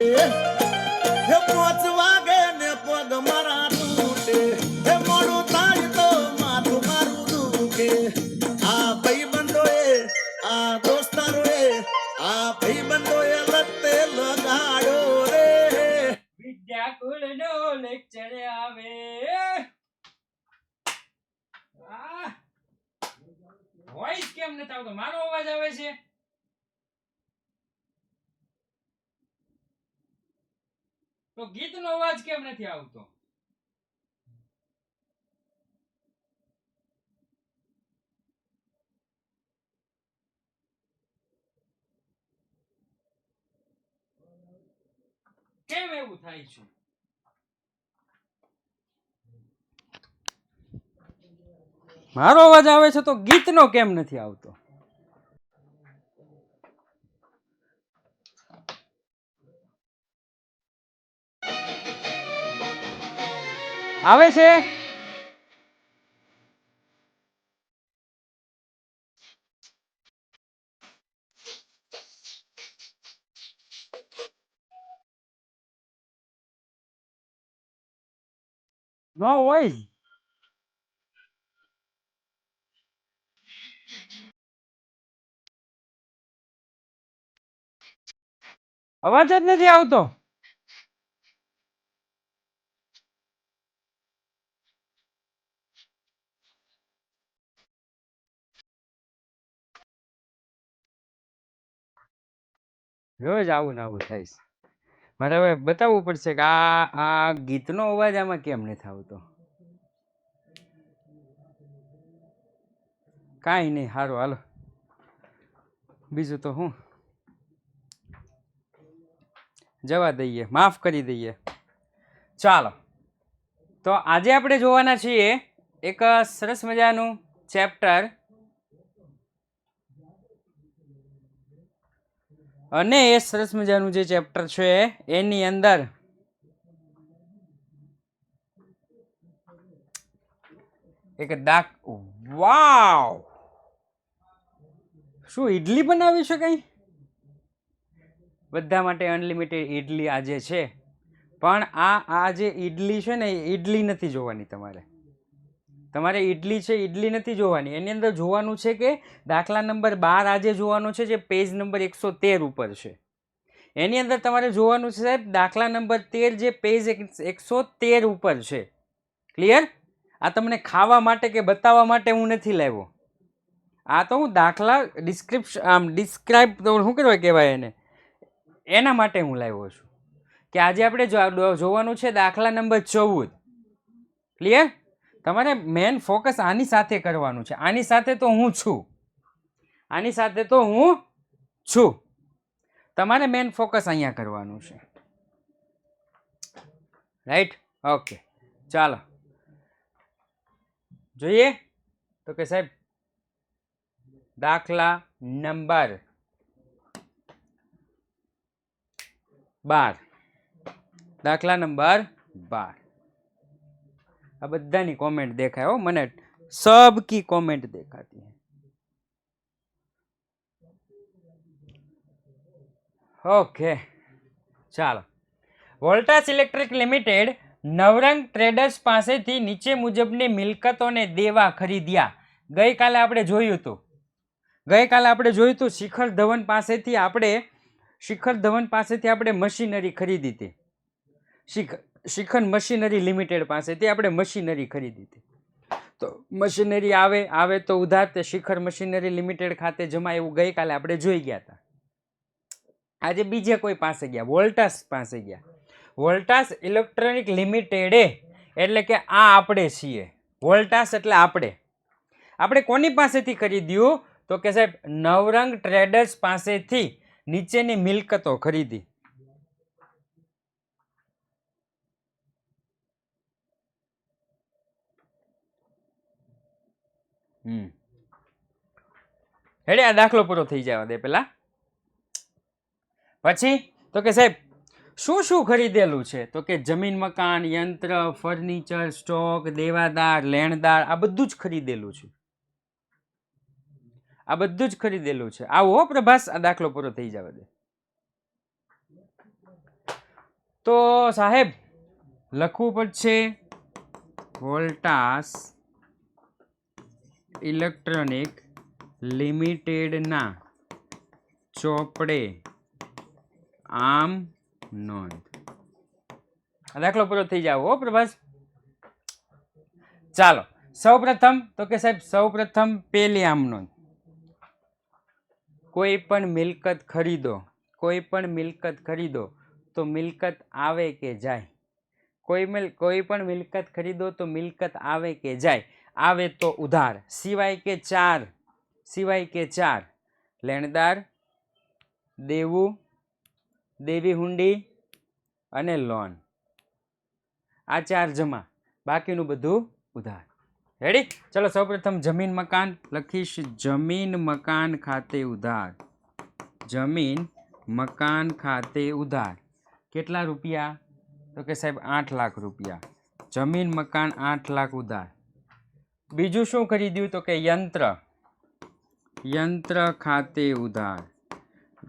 હે પોચ વાગે ને પગ મારા તૂટે, હે મોડું થાય તો માથું મારું દુખે. આ ભાઈબંધોએ, આ દોસ્તારોએ, આ ભાઈબંધોએ લતે લગાડ્યો રે. વિદ્યાકુલ નો લેક્ચર આવે. વોઇસ કેમ નથી આવતો? મારો અવાજ આવે છે? તો ગીતનો અવાજ કેમ નથી આવતો? કેમ એવું થાય છે? મારો અવાજ આવે છે તો ગીતનો કેમ નથી આવતો? આવે છે? નો હોય. અવાજ જ નથી આવતો. રોજ આવું ને આવું થાય છે. મારે હવે બતાવવું પડશે કે આ ગીતનો અવાજ આમાં કેમ નથી આવતો. કાંઈ નહીં, સારું હાલો, બીજું તો હું જવા દઈએ, માફ કરી દઈએ. ચાલો, તો આજે આપણે જોવાના છીએ એક સરસ મજાનું ચેપ્ટર, અને એ સરસ મજાનું જે ચેપ્ટર છે એની અંદર એક વાવ, શું ઈડલી બનાવી શકાય? બધા માટે અનલિમિટેડ ઈડલી આજે છે, પણ આ જે ઈડલી છે ને એ ઈડલી નથી જોવાની. તમારે ઈડલી છે ઈડલી નથી જોવાની. એની અંદર જોવાનું છે કે દાખલા નંબર 12 આજે જોવાનો છે, જે પેજ નંબર 113 ઉપર છે. એની અંદર તમારે જોવાનું છે સાહેબ દાખલા નંબર 13, જે પેજ 113 ઉપર છે. ક્લિયર? આ તમને ખાવા માટે કે બતાવવા માટે હું નથી લાવ્યો. આ તો હું દાખલા ડિસ્ક્રાઇબ શું કરવા કહેવાય એને, એના માટે હું લાવ્યો છું કે આજે આપણે જોવાનું છે દાખલા નંબર 14. ક્લિયર? તમારે મેન ફોકસ આની સાથે કરવાનું છે. આની સાથે તો હું છું, આની સાથે તો હું છું. તમારે મેન ફોકસ અહીંયા કરવાનું છે. રાઈટ? ઓકે, ચાલો જોઈએ. તો કે સાહેબ દાખલા નંબર 12, દાખલા નંબર 12. આ બધાની કોમેન્ટ દેખાય હો મને, સબકી કોમેન્ટ દેખાતી है. ઓકે, ચાલો. વોલ્ટાસ ઇલેક્ટ્રિક લિમિટેડ નવરંગ ટ્રેડર્સ પાસેથી નીચે મુજબની મિલકતોને દેવા ખરીદ્યા. ગઈકાલે આપણે જોયું હતું શિખર ધવન પાસેથી આપણે મશીનરી ખરીદી હતી. શિખર મશીનરી લિમિટેડ પાસેથી આપણે મશીનરી ખરીદી હતી. તો મશીનરી આવે તો ઉધાર તે શિખર મશીનરી લિમિટેડ ખાતે જમા, એવું ગઈકાલે આપણે જોઈ ગયા હતા. આજે બીજે કોઈ પાસે ગયા, વોલ્ટાસ પાસે ગયા. વોલ્ટાસ ઇલેક્ટ્રોનિક લિમિટેડે એટલે કે આ આપણે છીએ. વોલ્ટાસ એટલે આપણે કોની પાસેથી ખરીદ્યું? તો કે સાહેબ નવરંગ ટ્રેડર્સ પાસેથી નીચેની મિલકતો ખરીદી. હેડે આ દાખલો પૂરો થઈ જવા દે પેલા. પછી તો કે સાહેબ શું શું ખરીદેલું છે? તો કે જમીન, મકાન, યંત્ર, ફર્નિચર, સ્ટોક, દેવાદાર, લેણદાર, આ બધું જ ખરીદેલું છે. આવો પ્રભાસ, આ દાખલો પૂરો થઈ જવા દે. તો સાહેબ લખવું પડશે વોલ્ટાસ ઇલેક્ટ્રોનિક લિમિટેડના ચોપડે આમ નોંધ. આ દાખલો પૂરો થઈ જાવ હો પ્રભાસ. ચાલો સૌપ્રથમ તો કે સાહેબ સૌપ્રથમ પેલી આમ નોંધ. કોઈ પણ મિલકત ખરીદો, કોઈ પણ મિલકત ખરીદો તો મિલકત આવે કે જાય. કોઈ પણ મિલકત ખરીદો તો મિલકત આવે કે જાય. આવે તો ઉધાર, સિવાય કે ચાર લેણદાર, દેવું, દેવી હુંડી અને લોન. આ ચાર જમા, બાકીનું બધું ઉધાર. રેડી? ચલો સૌપ્રથમ જમીન મકાન લખીશ. જમીન મકાન ખાતે ઉધાર. જમીન મકાન ખાતે ઉધાર કેટલા રૂપિયા? તો કે સાહેબ 8 લાખ રૂપિયા. જમીન મકાન 8 લાખ ઉધાર. બીજું શું ખરીદ્યું? તો કે યંત્ર. યંત્ર ખાતે ઉધાર.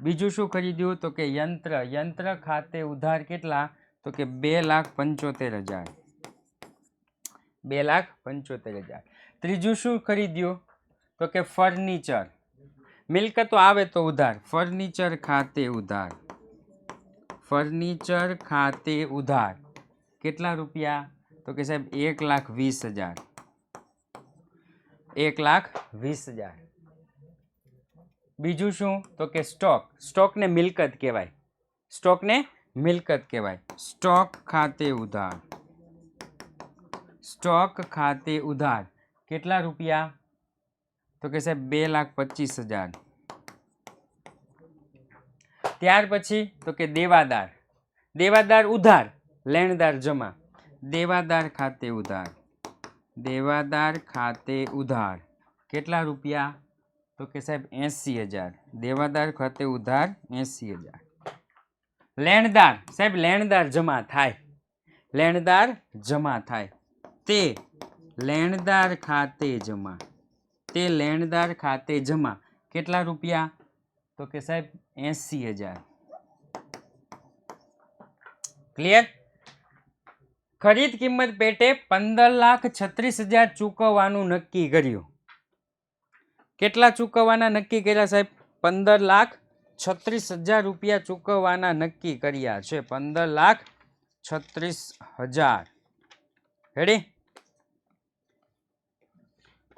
બીજું શું ખરીદ્યું? તો કે યંત્ર. યંત્ર ખાતે ઉધાર કેટલા? તો કે 2,75,000. 2,75,000. ત્રીજું શું ખરીદ્યું? તો કે ફર્નિચર. મિલકતો આવે તો ઉધાર. ફર્નિચર ખાતે ઉધાર. ફર્નિચર ખાતે ઉધાર કેટલા રૂપિયા? તો કે સાહેબ 1,20,000. 1,20,000. બીજું શું? તો કે સ્ટોક. સ્ટોકને મિલકત કહેવાય. સ્ટોકને મિલકત કહેવાય. સ્ટોક ખાતે ઉધાર. સ્ટોક ખાતે ઉધાર કેટલા રૂપિયા? તો કે સાહેબ 2,25,000. ત્યાર પછી તો કે દેવાદાર. દેવાદાર ઉધાર, લેણદાર જમા. દેવાદાર ખાતે ઉધાર. દેવાદાર ખાતે ઉધાર કેટલા રૂપિયા? તો કે સાહેબ 80,000. દેવાદાર ખાતે ઉધાર 80,000. લેણદાર સાહેબ લેણદાર જમા થાય. લેણદાર જમા થાય તે લેણદાર ખાતે જમા. તે લેણદાર ખાતે જમા કેટલા રૂપિયા? તો કે સાહેબ 80,000. ક્લિયર? ખરીદ કિંમત પેટે 15,36,000 ચૂકવવાનું નક્કી કર્યું. કેટલા ચૂકવવાના નક્કી કર્યા સાહેબ? 15,36,000 રૂપિયા ચૂકવવાના નક્કી કર્યા છે. 15,36,000. રેડી?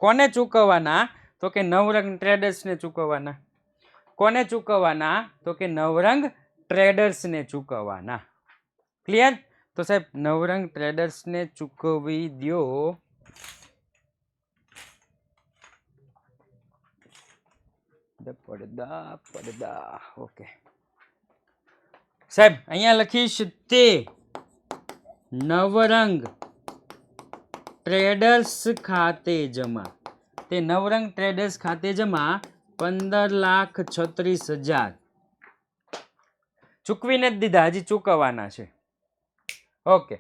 કોને ચૂકવવાના? તો કે નવરંગ ટ્રેડર્સને ચૂકવવાના. કોને ચૂકવવાના? તો કે નવરંગ ટ્રેડર્સને ચૂકવવાના. ક્લિયર? તો સાહેબ નવરંગ ટ્રેડર્સને ચૂકવી દો. પડદા. ઓકે સાહેબ અહીંયા લખીશ તે નવરંગ ટ્રેડર્સ ખાતે જમા. તે નવરંગ ટ્રેડર્સ ખાતે જમા 15,36,000 ચૂકવીને જ દીધા, હજી ચૂકવવાના છે. ઓકે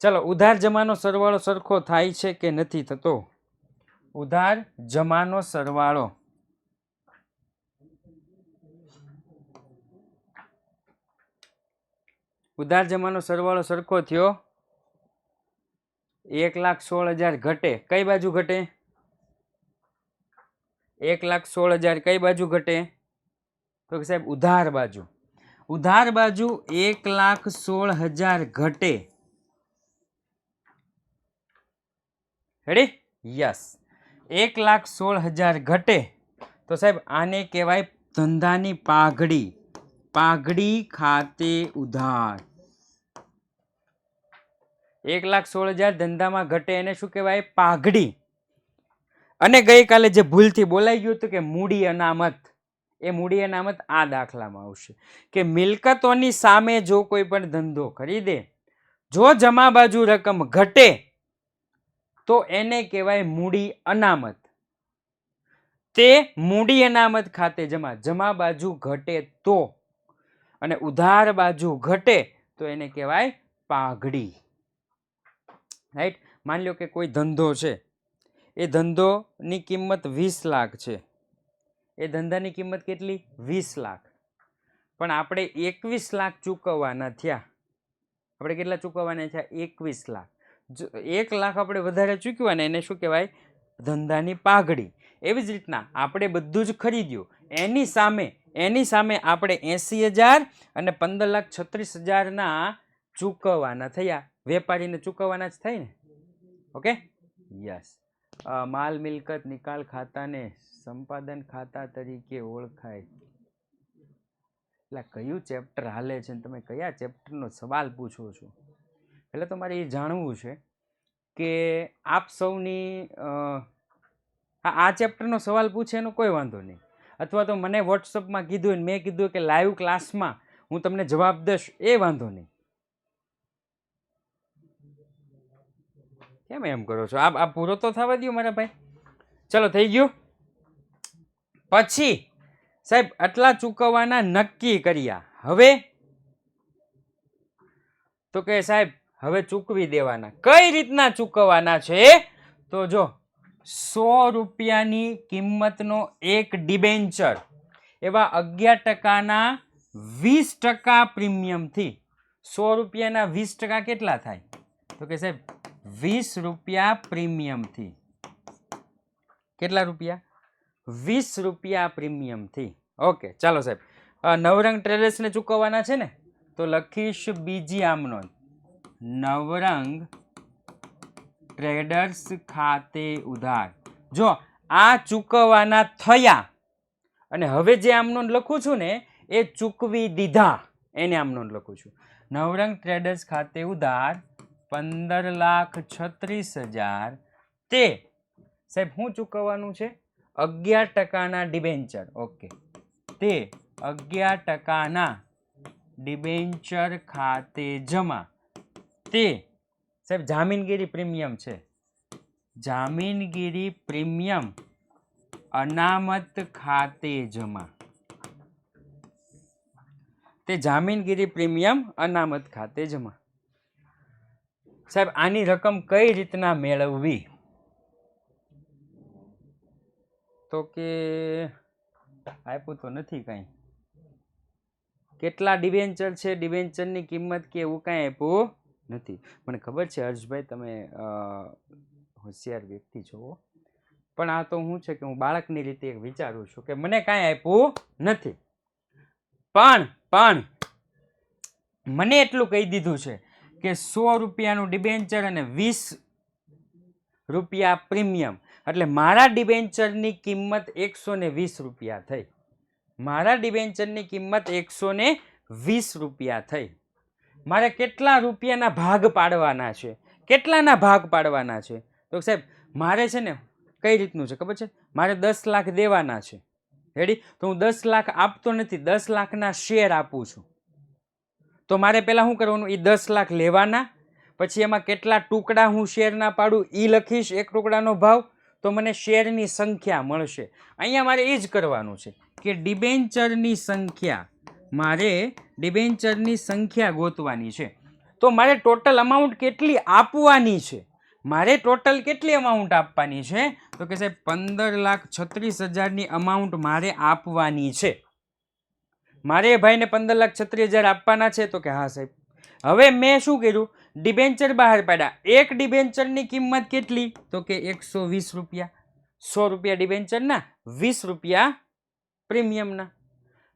ચલો ઉધાર જમાનો સરવાળો સરખો થાય છે કે નથી થતો? ઉધાર જમાનો સરવાળો સરખો થયો. 1,16,000 ઘટે. કઈ બાજુ ઘટે? 1,16,000 કઈ બાજુ ઘટે? તો કે સાહેબ ઉધાર બાજુ. ઉધાર બાજુ 1,16,000 ઘટે. રેડી? યસ 1,16,000 ઘટે તો સાહેબ આને કહેવાય ધંધાની પાઘડી. પાઘડી ખાતે ઉધાર. 1,16,000 ધંધામાં ઘટે એને શું કહેવાય? પાઘડી. અને ગઈકાલે જે ભૂલથી બોલાઈ ગયું હતું કે મૂડી અનામત, એ મૂડી અનામત આ દાખલામાં આવશે કે મિલકતોની સામે જો કોઈ પણ ધંધો ખરીદે, જો જમા બાજુ રકમ ઘટે તો એને કહેવાય મૂડી અનામત. તે મૂડી અનામત ખાતે જમા. જમા બાજુ ઘટે તો, અને ઉધાર બાજુ ઘટે તો એને કહેવાય પાઘડી. રાઈટ? માની લો કે કોઈ ધંધો છે, એ ધંધોની કિંમત 20 લાખ છે. એ ધંધાની કિંમત કેટલી? 20 લાખ. પણ આપણે 21 લાખ ચૂકવવાના થયા. આપણે કેટલા ચૂકવવાના છે? 21 લાખ. 1 લાખ આપણે વધારે ચૂકવ્યા ને એને શું કહેવાય? ધંધાની પાઘડી. એવી જ રીતના આપણે બધું જ ખરીદ્યું, એની સામે આપણે 80,000 અને 15,36,000 ચૂકવવાના થયા. વેપારીને ચૂકવવાના જ થાય ને. Okay, yes. માલ મિલકત નિકાલ ખાતાને સંપાદન ખાતા તરીકે ઓળખાય. એટલે કયું ચેપ્ટર હાલે છે, તમે કયા ચેપ્ટરનો સવાલ પૂછો છો? એટલે તમારે એ જાણવું છે કે આપ સૌની આ ચેપ્ટરનો સવાલ પૂછે એનો કોઈ વાંધો નહીં, અથવા તો મને વોટ્સઅપમાં કીધું મેં કીધું કે લાઈવ ક્લાસમાં હું તમને જવાબ દઈશ, એ વાંધો નહીં. કેમ એમ કરો છો? આ પૂરો તો થવા દો મારા ભાઈ. ચલો, થઈ ગયું. પછી સાહેબ આટલા ચૂકવવાના નક્કી કર્યા. હવે તો કે સાહેબ હવે ચૂકવી દેવાના. કઈ રીતના ચૂકવવાના છે? તો જો 100 રૂપિયાની કિંમતનો એક ડિબેન્ચર એવા 11% 20% પ્રીમિયમથી 100 રૂપિયાના 20% કેટલા થાય? તો કે સાહેબ 20 રૂપિયા પ્રીમિયમથી. કેટલા રૂપિયા? 20 રૂપિયા પ્રીમિયમથી. ઓકે, ચાલો સાહેબ. નવરંગ ટ્રેડર્સને ચૂકવવાના છે ને, તો લખીશ બીજી આમ નોંધ. નવરંગ ટ્રેડર્સ ખાતે ઉધાર. જો આ ચૂકવવાના થયા અને હવે જે આમ નોંધ લખું છું ને એ ચૂકવી દીધા, એને આમ નોંધ લખું છું. નવરંગ ટ્રેડર્સ ખાતે ઉધાર 15,36,000. તે સાહેબ શું ચૂકવવાનું છે? 11%ના ડિબેન્ચર. ઓકે, તે 11%ના ડિબેન્ચર ખાતે જમા. તે સાહેબ જામીનગીરી પ્રીમિયમ છે. જામીનગીરી પ્રીમિયમ અનામત ખાતે જમા. તે જામીનગીરી પ્રીમિયમ અનામત ખાતે જમા. સાહેબ આની રકમ કઈ રીતના મેળવવી? તો કે આપ્યું તો નથી કાંઈ. કેટલા ડિબેન્ચર છે, ડિબેન્ચરની કિંમત કે એવું કાંઈ આપ્યું નથી. મને ખબર છે હર્ષભાઈ તમે હોશિયાર વ્યક્તિ છો, પણ આ તો શું છે કે હું બાળકની રીતે વિચારું છું કે મને કાંઈ આપ્યું નથી, પણ મને એટલું કહી દીધું છે કે 100 રૂપિયાનું ડિબેન્ચર અને 20 રૂપિયા પ્રીમિયમ, એટલે મારા ડિબેન્ચરની કિંમત 120 રૂપિયા થઈ. મારા ડિબેન્ચરની કિંમત 120 રૂપિયા થઈ. મારે કેટલા રૂપિયાના ભાગ પાડવાના છે? કેટલાના ભાગ પાડવાના છે? તો સાહેબ મારે છે ને કઈ રીતનું છે ખબર છે? મારે 10 લાખ દેવાના છે. રેડી? તો હું 10 લાખ આપતો નથી, 10 લાખના શેર આપું છું. તો મારે પહેલાં શું કરવાનું? એ 10 લાખ લેવાના, પછી એમાં કેટલા ટુકડા હું શેરના પાડું એ લખીશ, એક ટુકડાનો ભાવ, તો મને શેરની સંખ્યા મળશે. અહીંયા મારે એ જ કરવાનું છે કે ડિબેન્ચરની સંખ્યા, મારે ડિબેન્ચરની સંખ્યા ગોતવાની છે. તો મારે ટોટલ અમાઉન્ટ કેટલી આપવાની છે? મારે ટોટલ કેટલી અમાઉન્ટ આપવાની છે? તો કે સાહેબ 15,36,000ની અમાઉન્ટ મારે આપવાની છે. મારે ભાઈને 15,36,000 આપવાના છે. તો કે હા સાહેબ. હવે મેં શું કર્યું? ડિબેન્ચર બહાર પાડ્યા. એક ડિબેન્ચરની કિંમત કેટલી? તો કે 120 રૂપિયા. 100 રૂપિયા ડિબેન્ચરના, 20 રૂપિયા પ્રીમિયમના.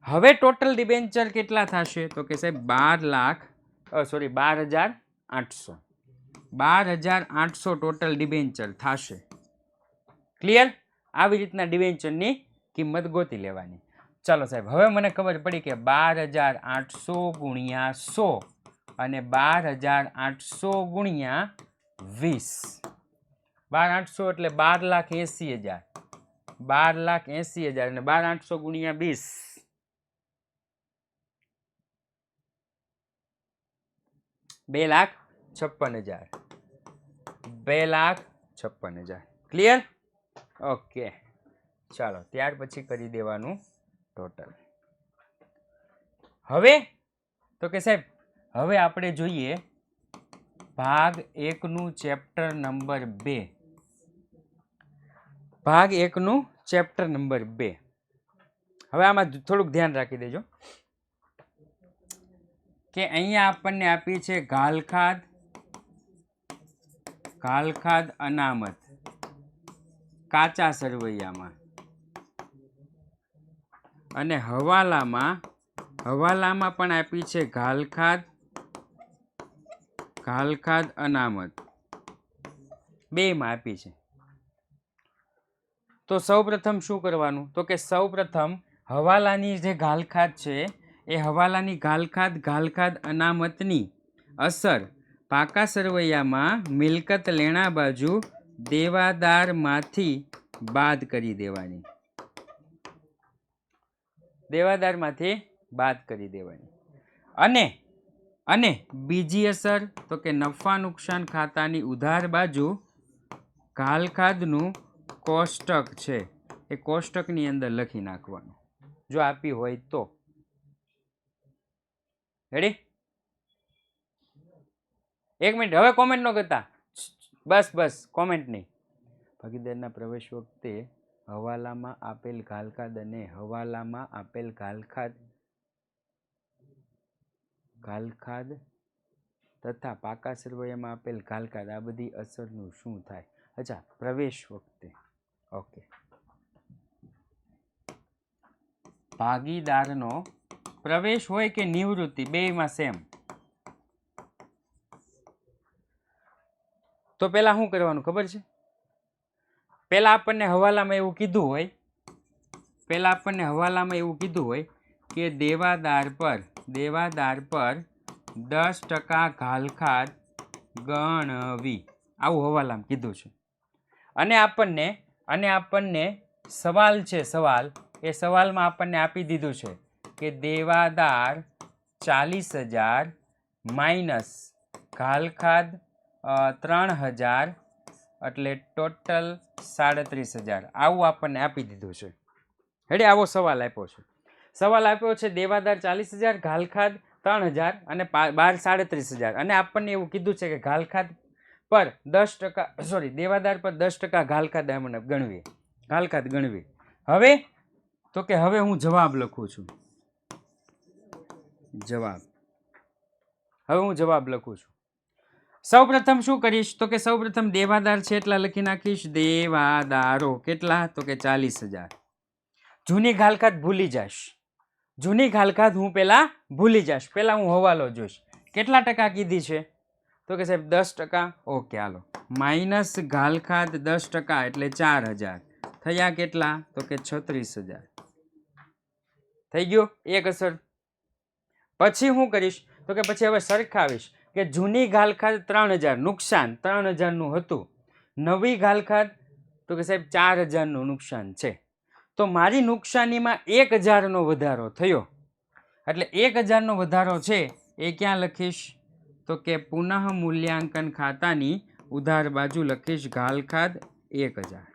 હવે ટોટલ ડિબેન્ચર કેટલા થશે? તો કે સાહેબ 12,800. 12,800 ટોટલ ડિબેન્ચર થશે. ક્લિયર? આવી રીતના ડિબેન્ચરની કિંમત ગોતી લેવાની. ચાલો સાહેબ, હવે મને ખબર પડી કે 12,800 ગુણ્યા 100 અને 12,800 ગુણ્યા 20. 12,800 એટલે 12,80,000. 12,80,000 અને 12,800 ગુણ્યા 20. 2,56,000. 2,56,000. ક્લિયર? ઓકે, ચાલો ત્યાર પછી કરી દેવાનું ટોટલ. હવે તો કે સાહેબ હવે આપણે જોઈએ ભાગ 1નું ચેપ્ટર નંબર 2. ભાગ 1નું ચેપ્ટર નંબર 2. હવે આમાં થોડુંક ધ્યાન રાખી દેજો. કે અહીંયા આપણને આપી છે ઘાલખાદ અનામત કાચા સરવૈયામાં, અને હવાલામાં પણ આપી છે ઘાલખાદ અનામત, બેમાં આપી છે. તો સૌપ્રથમ શું કરવાનું? તો કે સૌપ્રથમ હવાલાની જે ઘાલખાદ છે એ હવાલાની ઘાલખાદ અનામતની અસર પાકા સરવૈયામાં મિલકત લેણા બાજુ દેવાદારમાંથી બાદ કરી દેવાની. અને બીજી અસર તો કે નફા નુકસાન ખાતાની ઉધાર બાજુ ઘાલખાદનું કોષ્ટક છે એ કોષ્ટકની અંદર લખી નાખવાનું, જો આપી હોય તો. રેડી? એક મિનિટ, હવે કોમેન્ટ ન કરતા, બસ કોમેન્ટ નહીં. ભાગીદારના પ્રવેશ વખતે હવાલામાં આપેલ ઘાલખાદ અને હવાલામાં આપેલ ઘાલખાદ તથા પાકા સરવૈયામાં આપેલ ઘાલખાદ આ બધી અસરનું શું થાય? અચ્છા, પ્રવેશ વખતે. ઓકે, ભાગીદારનો પ્રવેશ હોય કે નિવૃત્તિ, બેયમાં સેમ. તો પેલા શું કરવાનું ખબર છે? પેલા આપણને હવાલામાં એવું કીધું હોય કે દેવાદાર પર 10% ઘાલખાદ ગણવી, આવું હવાલામાં કીધું છે. અને આપણને સવાલ છે, એ સવાલમાં આપણને આપી દીધું છે કે દેવાદાર 40,000 માઇનસ ઘાલખાદ 3,000 એટલે ટોટલ 37,000, આવું આપણને આપી દીધું છે. હેડે, આવો સવાલ આપ્યો છે. દેવાદાર 40,000, ઘાલખાદ 3,000 અને બહાર 37,000, અને આપણને એવું કીધું છે કે ઘાલખાદ પર 10%, દેવાદાર પર 10% ઘાલખાદ ગણવી. હવે હું જવાબ લખું છું. સૌપ્રથમ શું કરીશ? તો કે સૌપ્રથમ દેવાદાર છે એટલા લખી નાખીશ. દેવાદારો કેટલા? તો કે 40,000. જૂની ઘાલખાદ ભૂલી જાશ. હું પેલા ભૂલી જાશ. પેલા હું હવાલો જોઈશ. કેટલા ટકા કીધી છે? તો કે સાહેબ 10%. ઓકે, હાલો. માઇનસ ઘાલખાદ 10% એટલે 4,000 થયા. કેટલા? તો કે 36,000 થઈ ગયું. એક અસર. પછી હું કરીશ? તો કે પછી હવે સરખાવીશ કે જૂની ઘાલખાદ 3,000 નુકસાન 3,000 નું હતું, નવી ઘાલખાદ તો કે સાહેબ 4,000 નું નુકસાન છે. તો મારી નુકસાનીમાં 1,000 નો વધારો થયો, એટલે 1,000 નો વધારો છે એ ક્યાં લખીશ? તો કે પુનઃ મૂલ્યાંકન ખાતાની ઉધાર બાજુ લખીશ ઘાલખાદ 1,000.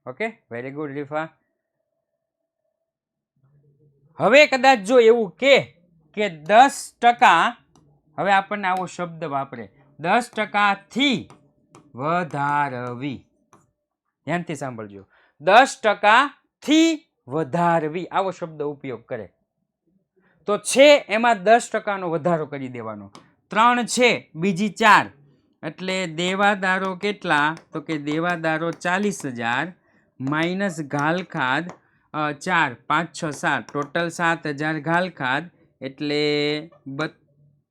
Okay, very good Rifa. હવે કદાચ જો એવું કે 10%, હવે આપણને આવો શબ્દ વાપરે 10% થી વધારવી. ધ્યાનથી સાંભળજો. 10% થી વધારવી આવો શબ્દ ઉપયોગ કરે તો છે એમાં 10% નો વધારો કરી દેવાનો. 3 છે, બીજી 4, એટલે દેવાદારો કેટલા? તો કે દેવાદારો 40,000 માઇનસ ઘાલખાદ 4, 5, 6, 7, ટોટલ 7,000 ઘાલખાદ એટલે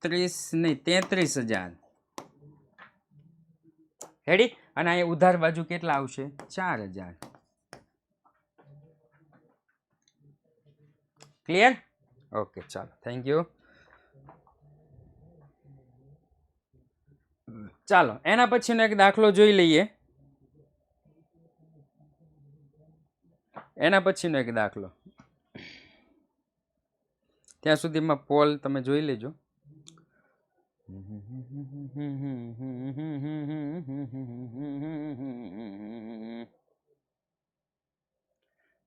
33,000. રેડી? અને અહીંયા ઉધાર બાજુ કેટલા આવશે? 4,000. ક્લિયર? ઓકે, ચાલો, થેન્ક યુ. ચાલો, એના પછીનો એક દાખલો જોઈ લઈએ. ત્યાં સુધીમાં પોલ તમે જોઈ લેજો.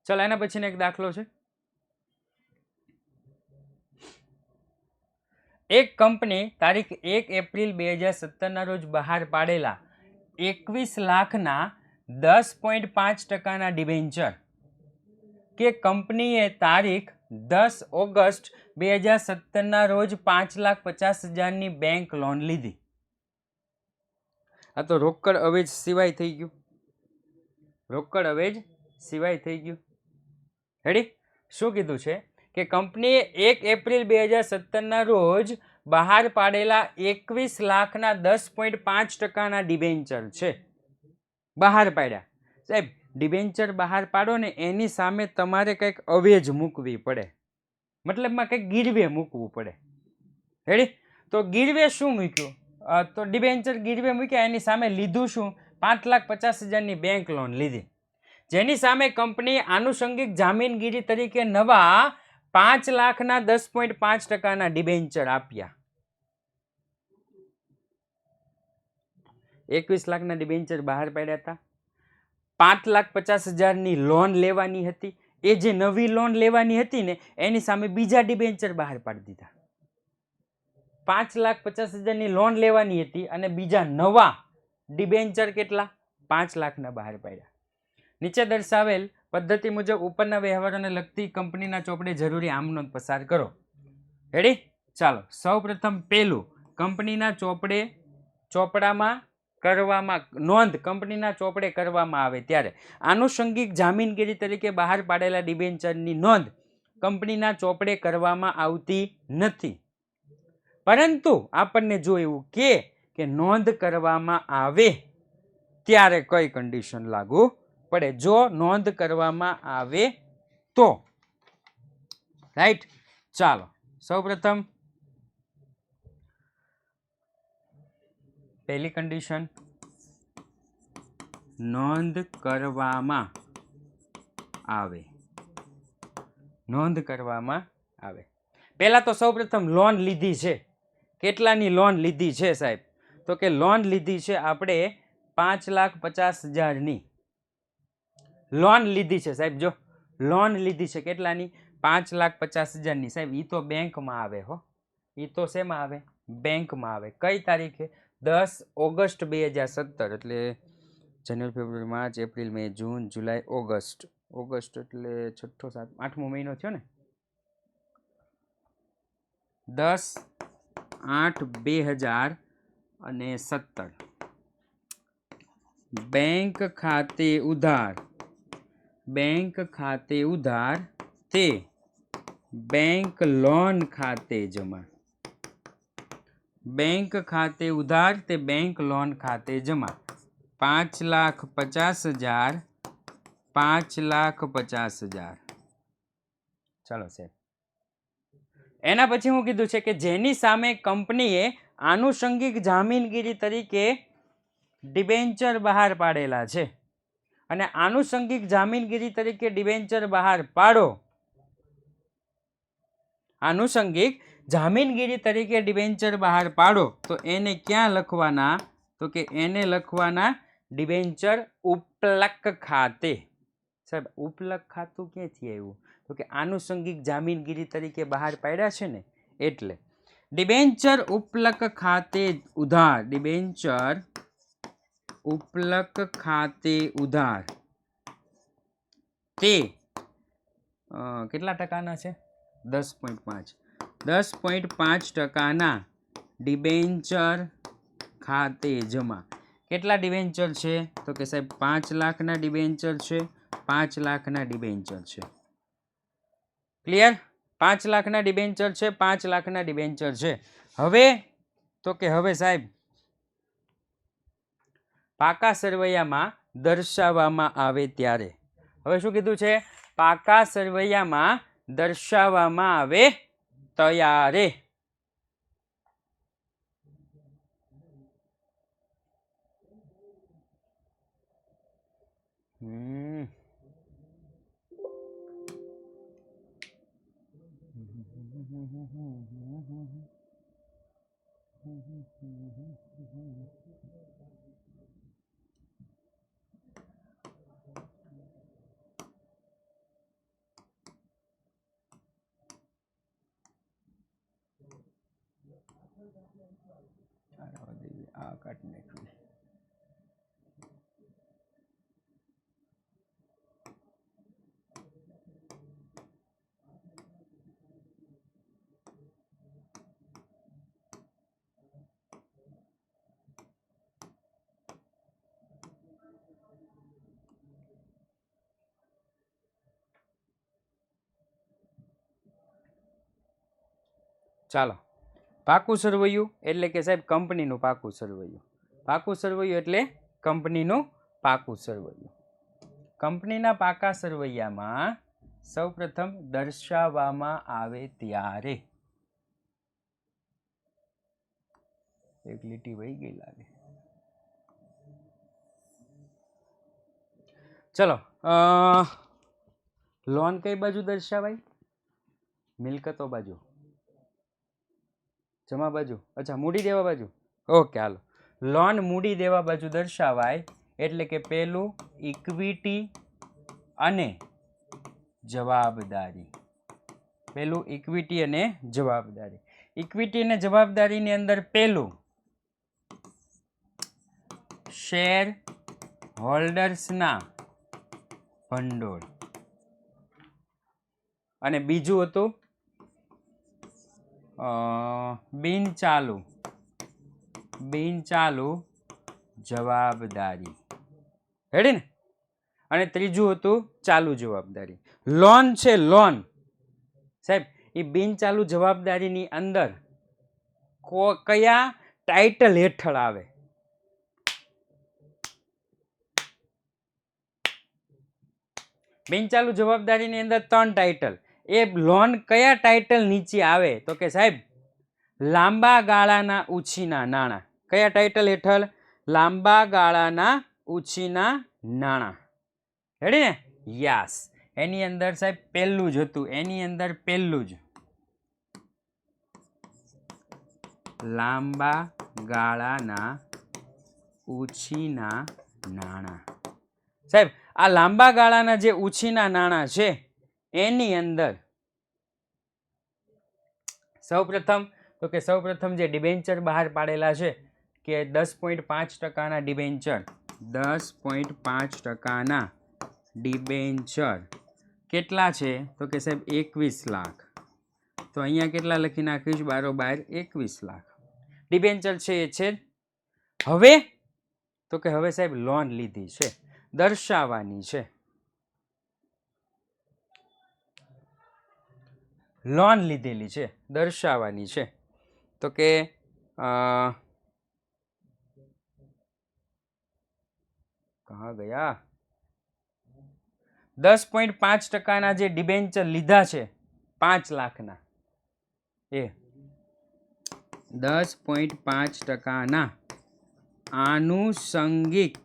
ચાલો, એના પછીનો એક દાખલો છે. એક કંપની તારીખ 1 એપ્રિલ 2017 ના રોજ બહાર પાડેલા 21 લાખના 10.5% ડિબેન્ચર કે કંપનીએ તારીખ 10 ઓગસ્ટ 2017 રોજ 5,50,000 બેંક લોન લીધી. આ તો રોકડ અવેજ સિવાય થઈ ગયું. રોકડ અવેજ સિવાય થઈ ગયું. રેડી? શું કીધું છે કે કંપનીએ 1 એપ્રિલ 2017 રોજ બહાર પાડેલા 21,10.5% ડિબેન્ચર છે. બહાર પાડ્યા. સાહેબ ડિબેન્ચર બહાર પાડો ને એની સામે તમારે કંઈક અવેજ મૂકવી પડે. મતલબમાં કંઈક ગીરવે મૂકવું પડે. રેડી? તો ગીરવે શું મૂક્યું? તો ડિબેન્ચર ગીરવે મૂક્યા, એની સામે લીધું શું? 5,50,000 બેંક લોન લીધી, જેની સામે કંપની આનુષંગિક જામીનગીરી તરીકે નવા 5,10.5% ડિબેન્ચર આપ્યા. 21 લાખના ડિબેન્ચર બહાર પાડ્યા હતા. 5,50,000 લોન લેવાની હતી. એ જે નવી લોન લેવાની હતી ને એની સામે બીજા ડિબેન્ચર બહાર પાડી દીધા. 5,50,000 લોન લેવાની હતી અને બીજા નવા ડિબેન્ચર કેટલા? 5 લાખના બહાર પાડ્યા. નીચે દર્શાવેલ પદ્ધતિ મુજબ ઉપરના વ્યવહારોને લગતી કંપનીના ચોપડે જરૂરી આમનોંધ પસાર કરો. રેડી? ચાલો સૌપ્રથમ પેલું, કંપનીના ચોપડામાં કરવામાં નોંધ કંપનીના ચોપડે કરવામાં આવે ત્યારે આનુષંગિક જામીનગીરી તરીકે બહાર પાડેલા ડિબેન્ચરની નોંધ કંપનીના ચોપડે કરવામાં આવતી નથી. પરંતુ આપણને જો એવું કે નોંધ કરવામાં આવે ત્યારે કઈ કન્ડિશન લાગુ પડે? જો નોંધ કરવામાં આવે તો રાઈટ. ચાલો સૌપ્રથમ પહેલી કન્ડિશન, નોંધ કરવામાં આવે. નોંધ કરવામાં આવે. પહેલા તો સૌપ્રથમ લોન લીધી છે. કેટલાની લોન લીધી છે સાહેબ? તો કે લોન લીધી છે આપણે 5,50,000 લોન લીધી છે સાહેબ. જો લોન લીધી છે કેટલાની? 5,50,000 સાહેબ. એ તો બેંકમાં આવે હો. એ તો શેમાં આવે? બેંકમાં આવે. કઈ તારીખે? 10 ઓગસ્ટ 2017. એટલે જાન્યુઆરી, ફેબ્રુઆરી, માર્ચ, એપ્રિલ, મે, જૂન, જુલાઈ, ઓગસ્ટ. ઓગસ્ટ એટલે 6, 7, 8મો મહિનો થયો ને. 10/8/2017 બેંક ખાતે ઉધાર તે બેંક લોન ખાતે જમા. બેંક ખાતે ઉધાર તે બેંક લોન ખાતે જમા. 5,50,000 5,50,000. ચાલો સાહેબ. એના પછી હું કીધું છે કે જેની સામે કંપનીએ આનુષંગિક જામીનગીરી તરીકે ડિબેન્ચર બહાર પાડેલા છે. અને આનુષંગિક જામીનગીરી તરીકે ડિબેન્ચર બહાર પાડો. આનુષંગિક જામીનગીરી તરીકે ડિબેન્ચર બહાર પાડો તો એને ક્યાં લખવાના? તો કે એને લખવાના ડિબેન્ચર ઉપલક ખાતે. સાહેબ ઉપલક ખાતું ક્યાંથી આવ્યું? તો કે આનુષંગિક જામીનગીરી તરીકે બહાર પાડ્યા છે ને એટલે. ડિબેન્ચર ઉપલક ખાતે ઉધાર. ડિબેન્ચર ઉપલક ખાતે ઉધાર તે કેટલા ટકાના છે? 10.5. 10.5% ડિબેન્ચર ખાતે જમા. કેટલા ડિબેન્ચર છે? તો કે સાહેબ 5 લાખના ડિબેન્ચર છે. 5 લાખના ડિબેન્ચર છે. ક્લિયર? 5 લાખના ડિબેન્ચર છે. 5 લાખના ડિબેન્ચર છે. હવે તો કે હવે સાહેબ પાકા સરવૈયામાં દર્શાવવામાં આવે ત્યારે. હવે શું કીધું છે? પાકા સરવૈયામાં દર્શાવવામાં આવે ત્યારે. આ કાઢી નાખ્યું. ચાલો, પાકું સરવૈયું એટલે કે સાહેબ કંપનીનું પાકું સરવૈયું. પાકું સરવૈયું એટલે કંપનીનું પાકું સરવૈયું. કંપનીના પાકા સરવૈયામાં સૌપ્રથમ દર્શાવવામાં આવે ત્યારે એક લીટી વહી ગઈ લાગે. ચલો, લોન કઈ બાજુ દર્શાવાય? મિલકતો બાજુ, જમા બાજુ, અચ્છા મૂડી દેવા બાજુ. ઓકે, હાલો, લોન મૂડી દેવા બાજુ દર્શાવાય એટલે કે પેલું ઇક્વિટી અને જવાબદારી. પેલું ઇક્વિટી અને જવાબદારી. ઇક્વિટી અને જવાબદારીની અંદર પેલું શેર હોલ્ડર્સના ભંડોળ અને બીજું હતું બિનચાલુ જવાબદારી. રેડી ને? અને ત્રીજું હતું ચાલુ જવાબદારી. લોન છે લોન સાહેબ, એ બિનચાલુ જવાબદારીની અંદર કયા ટાઇટલ હેઠળ આવે? બિનચાલુ જવાબદારીની અંદર 3 ટાઇટલ. એ લોન કયા ટાઇટલ નીચે આવે? તો કે સાહેબ લાંબા ગાળાના ઉછીના નાણાં. કયા ટાઇટલ હેઠળ? લાંબા ગાળાના ઉછીના નાણાં. રેડી ને? યસ. એની અંદર સાહેબ પહેલું જ હતું, એની અંદર પહેલું જ લાંબા ગાળાના ઉછીના નાણાં. સાહેબ આ લાંબા ગાળાના જે ઉછીના નાણાં છે એની અંદર સૌપ્રથમ જે ડિબેન્ચર બહાર પાડેલા છે કે 10.5% ડિબેન્ચર, 10.5% ડિબેન્ચર કેટલા છે? તો કે સાહેબ 21 લાખ. તો અહીંયા કેટલા લખી નાખીશ? 21 લાખ ડિબેન્ચર છે એ છે. હવે તો કે હવે સાહેબ લોન લીધી છે, દર્શાવવાની છે. લોન લીધેલી છે, દર્શાવવાની છે. તો કે કહા ગયા? 10.5%ના જે ડિબેન્ચર લીધા છે 5 લાખના, એ 10.5%ના આનુષંગિક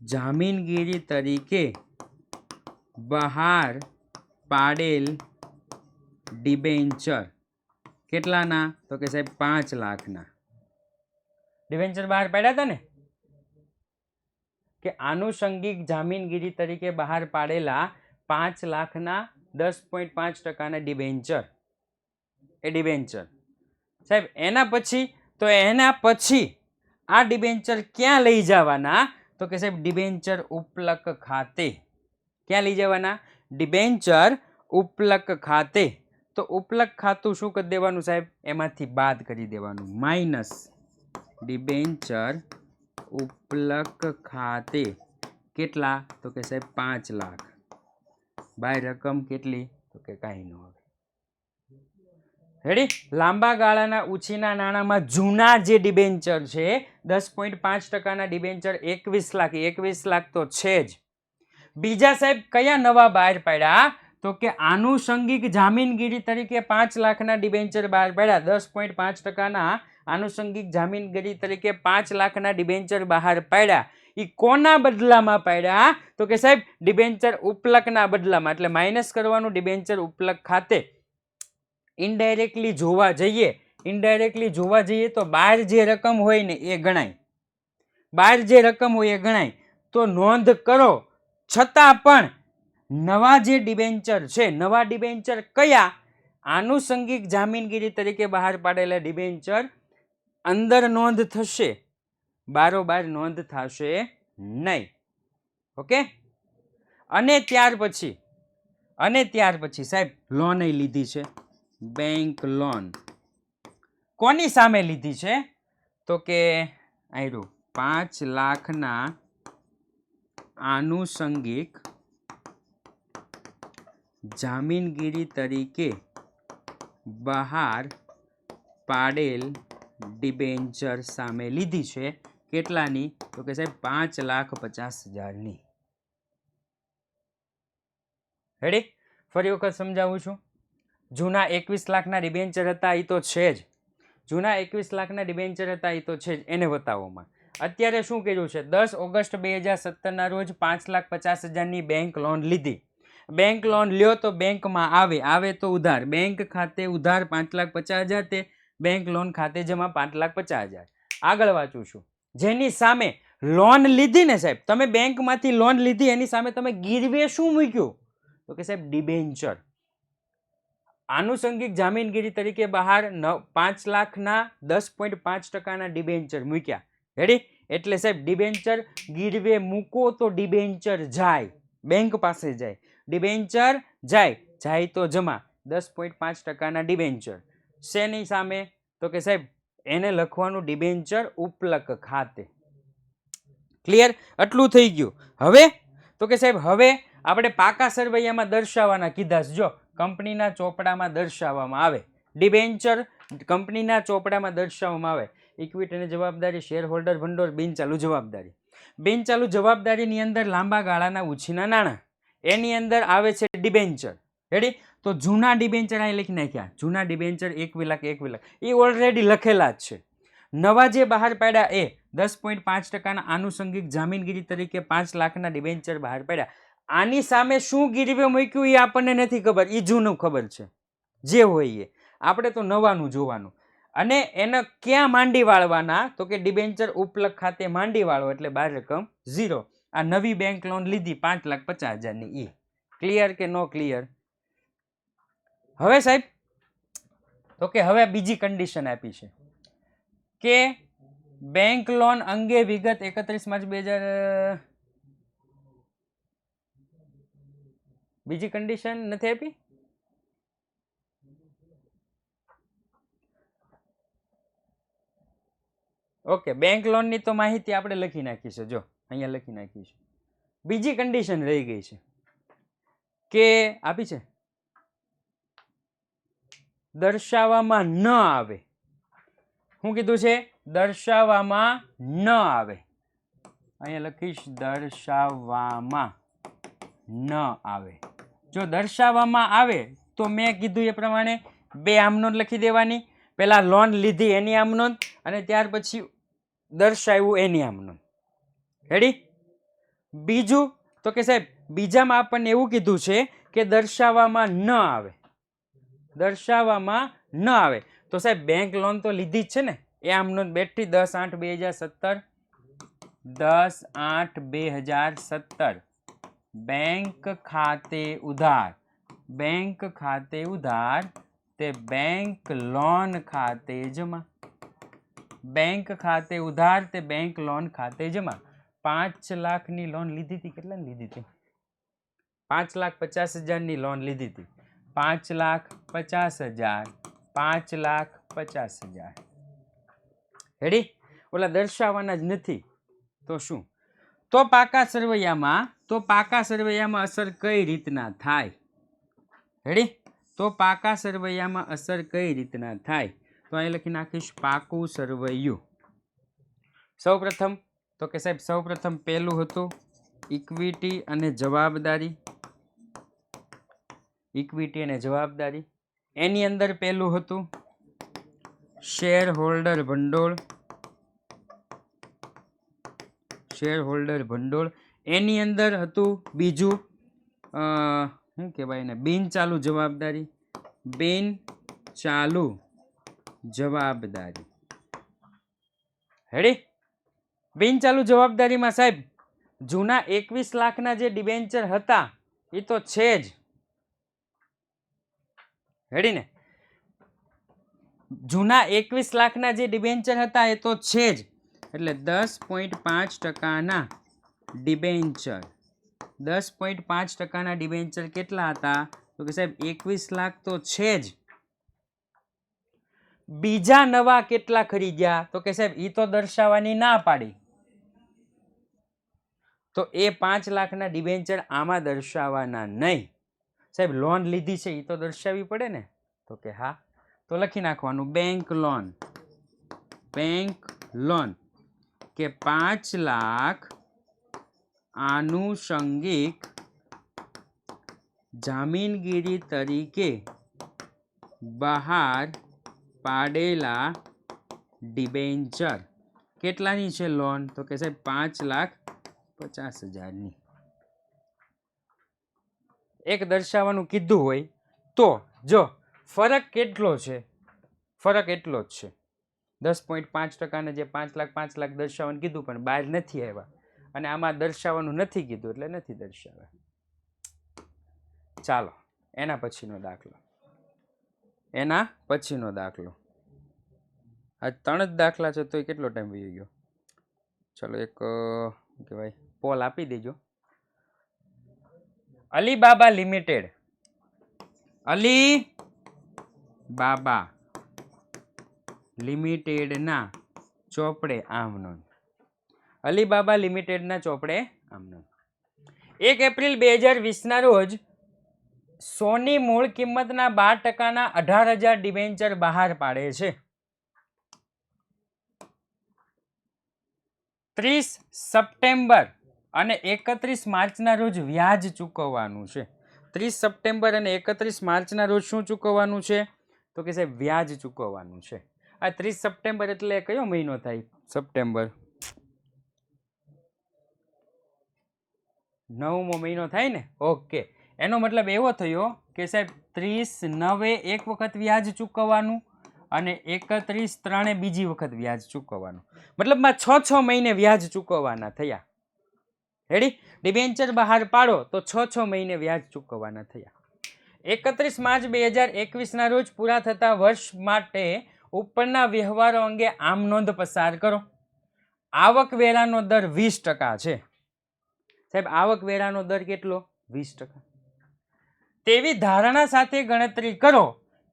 જામીનગીરી તરીકે બહાર પાડેલ ડિબેન્ચર કેટલાના? તો કે સાહેબ 5 લાખના ડિબેન્ચર બહાર પાડ્યા હતા ને, કે આનુષંગિક જામીનગીરી તરીકે બહાર પાડેલા 5 લાખના 10.5%ના ડિબેન્ચર. એ ડિબેન્ચર સાહેબ એના પછી આ ડિબેન્ચર ક્યાં લઈ જવાના? તો કે સાહેબ ડિબેન્ચર ઉપલક ખાતે. ક્યાં લઈ જવાના? ડિબેન્ચર ઉપલક ખાતે. તો ઉપલક ખાતું શું કરી દેવાનું સાહેબ? એમાંથી બાદ કરી દેવાનું, માઇનસ ડિબેન્ચર ઉપલક ખાતે કેટલા? તો કે સાહેબ 5 લાખ. બાય રકમ કેટલી? તો કે કાંઈ ન આવે. રેડી? લાંબા ગાળાના ઉછીના નાણાંમાં જૂના જે ડિબેન્ચર છે 10.5%ના ડિબેન્ચર 21 લાખ, 21 લાખ તો છે જ. બીજા સાહેબ કયા નવા બહાર પાડ્યા? તો કે આનુષંગિક જામીનગીરી તરીકે 5 લાખના ડિબેન્ચર બહાર પાડ્યા. 10.5%ના આનુષંગિક જામીનગીરી તરીકે 5 લાખના ડિબેન્ચર બહાર પાડ્યા. એ કોના બદલામાં પાડ્યા? તો કે સાહેબ ડિબેન્ચર ઉપલકના બદલામાં. એટલે માઇનસ કરવાનું ડિબેન્ચર ઉપલક ખાતે. ઇનડાયરેક્ટલી જોવા જઈએ તો બહાર જે રકમ હોય ને એ ગણાય. બહાર જે રકમ હોય એ ગણાય. તો નોંધ કરો છતાં પણ નવા જે ડિબેન્ચર છે, નવા ડિબેન્ચર કયા? આનુષંગિક જામીનગીરી તરીકે બહાર પાડેલા ડિબેન્ચર અંદર નોંધ થશે, બારોબાર નોંધ થશે નહીં. ઓકે? અને ત્યાર પછી સાહેબ લોન લીધી છે, બેંક લોન. કોની સામે લીધી છે? તો કે આયરું 5 લાખના આનુષંગિક જામીનગીરી તરીકે બહાર પાડેલ ડિબેન્ચર સામે લીધી છે. કેટલાની? તો કે સાહેબ 5,50,000ની. રેડી? ફરી વખત સમજાવું છું. જૂના 21 લાખના ડિબેન્ચર હતા એ તો છે જ. જૂના 21 લાખના ડિબેન્ચર હતા એ તો છે જ, એને બતાવોમાં. અત્યારે શું કર્યું છે? 10 ઓગસ્ટ 2017 રોજ 5,50,000ની બેંક લોન લીધી. બેંક લોન લ્યો તો બેંકમાં આવે તો ઉધાર. બેંક ખાતે ઉધાર 5,50,000, તે બેંક લોન ખાતે જમા 5,50,000. આગળ વાંચું છું. જેની સામે લોન લીધી ને સાહેબ, તમે બેંકમાંથી લોન લીધી, એની સામે તમે ગીરવે શું મૂક્યું? તો કે સાહેબ ડિબેન્ચર. આનુષંગિક જામીનગીરી તરીકે બહાર 5 લાખના 10.5%ના ડિબેન્ચર મૂક્યા. રેડી? એટલે સાહેબ ડિબેન્ચર ગીરવે મૂકો તો ડિબેન્ચર જાય, બેંક પાસે જાય. ડિબેન્ચર જાય તો જમા 10.5%ના ડિબેન્ચર. શેની સામે? તો કે સાહેબ એને લખવાનું ડિબેન્ચર ઉપલક ખાતે. ક્લિયર? આટલું થઈ ગયું. હવે તો કે સાહેબ હવે આપણે પાકા સરવૈયામાં દર્શાવવાના કીધા. જો કંપનીના ચોપડામાં દર્શાવવામાં આવે, ડિબેન્ચર કંપનીના ચોપડામાં દર્શાવવામાં આવે. ઇક્વિટીની જવાબદારી, શેર હોલ્ડર ભંડોળ, બિનચાલુ જવાબદારી. બિનચાલુ જવાબદારીની અંદર લાંબા ગાળાના ઉછીના નાણાં, એની અંદર આવે છે ડિબેન્ચર. રેડી? તો જૂના ડિબેન્ચર અહીં લખી નાખ્યા. જૂના ડિબેન્ચર 1 લાખ એ ઓલરેડી લખેલા જ છે. નવા જે બહાર પાડ્યા એ 10.5%ના આનુષંગિક જામીનગીરી તરીકે 5 લાખના ડિબેન્ચર બહાર પાડ્યા. આની સામે શું ગીરવે મૂક્યું એ આપણને નથી ખબર, એ જૂનું ખબર છે. જે હોય એ આપણે તો નવાનું જોવાનું. અને એને ક્યાં માંડી વાળવાના? તો કે ડિબેન્ચર ઉપલક ખાતે માંડી વાળો, એટલે 12 રકમ 0. આ નવી બેંક લોન લીધી 5,50,000ની. ક્લિયર કે નો ક્લિયર? હવે સાહેબ તો કે હવે બીજી કન્ડિશન આપી છે કે બેંક લોન અંગે વિગત 31 માર્ચ 2000. બીજી કન્ડિશન નથી આપી? ઓકે, બેંક લોનની તો માહિતી આપણે લખી નાખી છે. જો અહીંયા લખી નાખી છે. બીજી કન્ડિશન રહી ગઈ છે કે આપી છે દર્શાવવામાં ન આવે. શું કીધું છે? દર્શાવવામાં ન આવે. અહીંયા લખીશ દર્શાવવામાં ન આવે. જો દર્શાવવામાં આવે તો મેં કીધું એ પ્રમાણે બે આમનોંધ લખી દેવાની. પેલા લોન લીધી એની આમનોંધ અને ત્યાર પછી દર્શાવ્યું એની આમનોંધ. રેડી? બીજું તો કે સાહેબ બીજામાં આપણને એવું કીધું છે કે દર્શાવવામાં ન આવે. દર્શાવવામાં ન આવે તો સાહેબ બેંક લોન તો લીધી જ છે ને, એ આમનોંધ બેઠી 10/8/2017. 10/8/2017 બેંક ખાતે ઉધાર. બેંક ખાતે ઉધાર તે બેંક લોન ખાતે જમા. બેંક ખાતે ઉધાર તે બેંક લોન ખાતે જમા. 5 લાખની લોન લીધી હતી. કેટલાની લીધી હતી? 5,50,000ની લોન લીધી હતી. 5,50,000. 5,50,000. રેડી? ઓલા દર્શાવવાના જ નથી તો શું? તો પાકા સરવૈયામાં અસર કઈ રીતના થાય? રેડી? તો પાકા સરવૈયામાં અસર કઈ રીતના થાય? તો અહીં લખી નાખીશ પાકું સરવૈયું. સૌપ્રથમ તો કે સાહેબ સૌપ્રથમ પહેલું હતું ઇક્વિટી અને જવાબદારી. ઇક્વિટી અને જવાબદારી. એની અંદર પહેલું હતું શેર હોલ્ડર ભંડોળ. શેર હોલ્ડર ભંડોળ. એની અંદર હતું બીજું શું કહેવાય એને? બિનચાલુ જવાબદારી. બિનચાલુ જવાબદારી. રેડી? બિનચાલુ જવાબદારીમાં સાહેબ જૂના 21 લાખના જે ડિબેન્ચર હતા એ તો છે જ. રેડી ને? જૂના 21 લાખના જે ડિબેન્ચર હતા એ તો છે જ. એટલે 10.5%ના ડિબેન્ચર. 10.5%ના ડિબેન્ચર કેટલા હતા? તો કે સાહેબ 21 લાખ તો છે જ. બીજા નવા કેટલા ખરીદ્યા? તો કે સાહેબ ઈ તો દર્શાવવાની ના પાડી. તો એ 5 લાખના ડિબેન્ચર આમાં દર્શાવવાના નહીં. સાહેબ લોન લીધી છે એ તો દર્શાવવી પડે ને? તો કે હા. તો લખી નાખવાનું બેંક લોન કે 5 લાખ આનુષંગિક જામીનગીરી તરીકે બહાર પાડેલા ડિબેન્ચર. કેટલાની છે લોન? તો કે સાહેબ 5,50,000ની. એક દર્શાવવાનું કીધું હોય તો જો ફરક કેટલો છે? ફરક એટલો જ છે. 10.5% જે 5,00,000 દર્શાવવાનું કીધું પણ બહાર નથી આવ્યા, અને આમાં દર્શાવવાનું નથી કીધું એટલે નથી દર્શાવ્યા. ચાલો એના પછીનો દાખલો. આ 3 જ દાખલા છે તો કેટલો ટાઈમ વહી ગયો? ચલો એક કહેવાય પોલ આપી દેજો. અલીબાબા લિમિટેડના ચોપડે આમ નોંધ. અલીબાબા લિમિટેડના ચોપડે આમ નોંધ. 1 એપ્રિલ 2020ના રોજ સોની મૂળ કિંમતના 12%ના 18,000 ડિબેન્ચર બહાર પાડે છે. 30 સપ્ટેમ્બર અને 31 માર્ચના રોજ વ્યાજ ચૂકવવાનું છે. 30 સપ્ટેમ્બર અને 31 માર્ચના રોજ શું ચૂકવવાનું છે? તો કે સાહેબ વ્યાજ ચૂકવવાનું છે. આ 30 સપ્ટેમ્બર એટલે કયો મહિનો થાય? સપ્ટેમ્બર 9મો મહિનો થાય ને. ઓકે, એનો મતલબ એવો થયો કે સાહેબ 30/9 એક વખત વ્યાજ ચૂકવવાનું અને 31/3 બીજી વખત વ્યાજ ચૂકવવાનું. મતલબમાં 6 મહિને વ્યાજ ચૂકવવાના થયા. રેડી? ડિબેન્ચર બહાર પાડો તો 6 મહિને વ્યાજ ચૂકવવાના થયા. 31 માર્ચ 2021ના રોજ પૂરા થતા વર્ષ માટે ઉપરના વ્યવહારો અંગે આમ નોંધ પસાર કરો. આવકવેરાનો દર 20% છે. સાહેબ આવકવેરાનો દર કેટલો? 20%. તેવી ધારણા સાથે ગણતરી કરો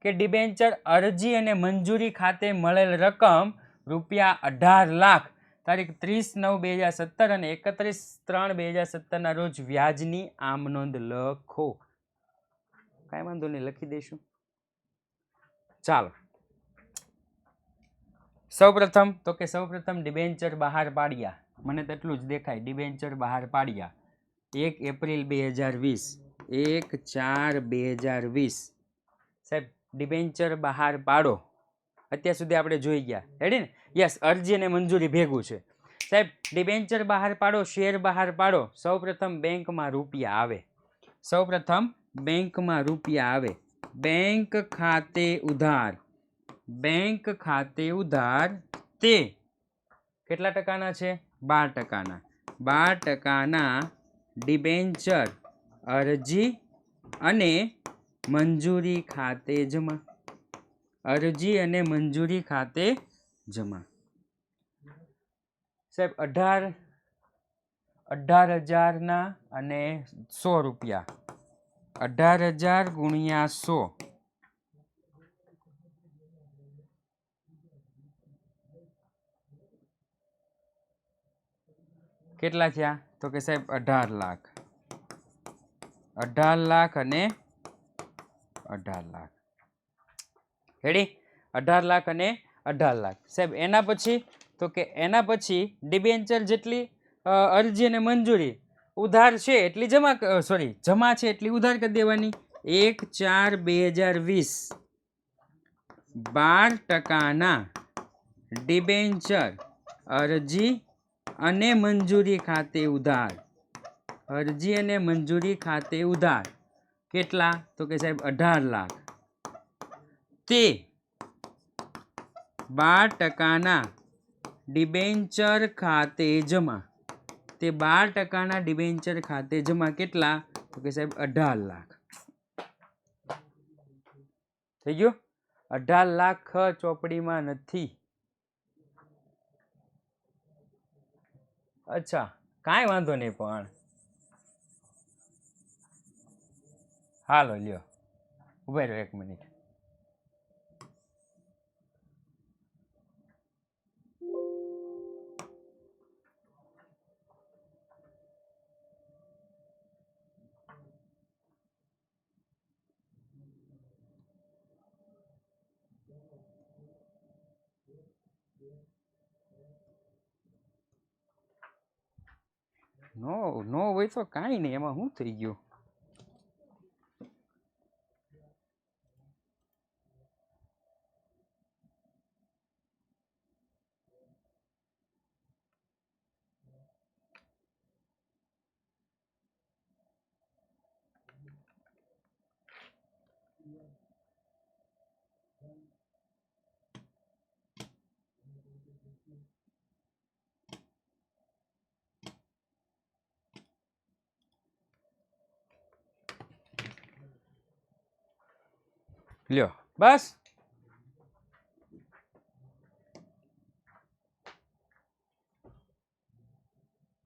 કે ડિબેન્ચર અરજી અને મંજૂરી ખાતે મળેલ રકમ ₹18 લાખ તારીખ 30/9/2017 અને 31/3/2017ના રોજ વ્યાજની આમ નોંધ લખો. કાંઈ વાંધો નહીં, લખી દઈશું. ચાલો સૌપ્રથમ ડિબેન્ચર બહાર પાડ્યા. મને તો એટલું જ દેખાય. ડિબેન્ચર બહાર પાડ્યા 1 એપ્રિલ 2020, 1/4/2020. સાહેબ ડિબેન્ચર બહાર પાડો. અત્યાર સુધી આપણે જોઈ ગયા. રેડી ને? યસ, અરજી અને મંજૂરી ભેગું છે. સાહેબ ડિબેન્ચર બહાર પાડો, શેર બહાર પાડો. સૌપ્રથમ બેંકમાં રૂપિયા આવે. બેંક ખાતે ઉધાર તે કેટલા ટકાના છે? 12%ના. 12%ના ડિબેન્ચર અરજી અને મંજૂરી ખાતે જમા. સાહેબ 18,000ના અને 100 રૂપિયા. 18,000 ગુણ્યા 100 કેટલા થયા? તો કે સાહેબ 18 લાખ. 18 લાખ અને 18 લાખ. રેડી? 18 લાખ અને 18 લાખ. સાહેબ એના પછી ડિબેન્ચર જેટલી અરજી અને મંજૂરી ઉધાર છે એટલી જમા છે એટલી ઉધાર કરી દેવાની. 1/4/2020 12%ના ડિબેન્ચર અરજી અને મંજૂરી ખાતે ઉધાર. કેટલા? તો કે સાહેબ 18 લાખ તે 12%ના ડિબેન્ચર ખાતે જમા. 12%ના ડિબેન્ચર ખાતે જમા. કેટલા? તો કે સાહેબ 18 લાખ. થઈ ગયું? 18 લાખ ચોપડીમાં નથી. અચ્છા, કાંઈ વાંધો નહીં, પણ હાલો લ્યો ઉભા રહ્યો 1 મિનિટ. નો હોય તો કાંઈ નહીં, એમાં શું થઈ ગયું? લ્યો બસ.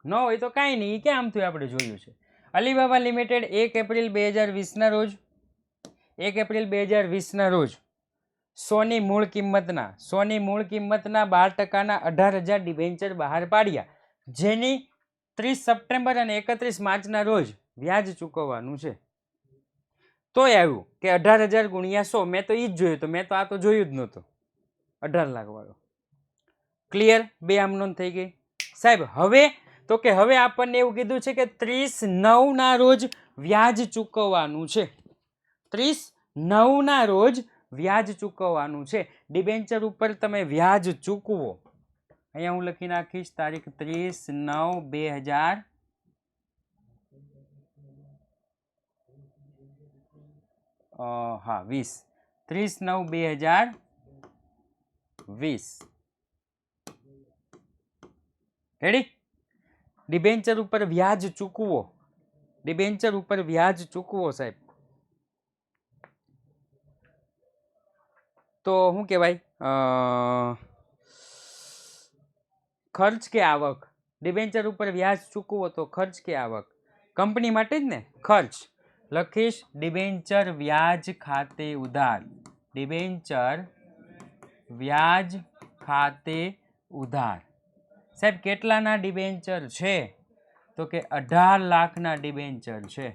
ન હોય તો કાંઈ નહીં, એ ક્યાં આમ થયું? આપણે જોયું છે. અલીબાબા લિમિટેડ 1 એપ્રિલ 2020 ના રોજ 1 એપ્રિલ 2020 ના રોજ સોની મૂળ કિંમતના 12% 18,000 ડિબેન્ચર બહાર પાડ્યા, જેની 30 સપ્ટેમ્બર અને 31 માર્ચના રોજ વ્યાજ ચૂકવવાનું છે. તોય આવ્યું કે 18,000 ગુણ્યા 100. મેં તો એ જ જોયું, તો મેં તો આ તો જોયું જ નહોતું, 18 લાખ વાળો. ક્લિયર? બે આમ નોંધ થઈ ગઈ સાહેબ. હવે તો કે હવે આપણને એવું કીધું છે કે 30/9 ના રોજ વ્યાજ ચૂકવવાનું છે. 30/9 ના રોજ વ્યાજ ચૂકવવાનું છે. ડિબેન્ચર ઉપર તમે વ્યાજ ચૂકવો, અહીંયા હું લખી નાખીશ તારીખ 30/9/2020. હા 30/9/2020. રેડી? ડિબેન્ચર ઉપર વ્યાજ ચૂકવો, ડિબેન્ચર ઉપર વ્યાજ ચૂકવો સાહેબ. તો શું કહેવાય? ખર્ચ કે આવક? ડિબેન્ચર ઉપર વ્યાજ ચૂકવો તો ખર્ચ કે આવક? કંપની માટે જ ને, ખર્ચ. લખીશ ડિબેન્ચર વ્યાજ ખાતે ઉધાર, ડિબેન્ચર વ્યાજ ખાતે ઉધાર. સાહેબ કેટલાના ડિબેન્ચર છે? તો કે 18 લાખના ડિબેન્ચર છે.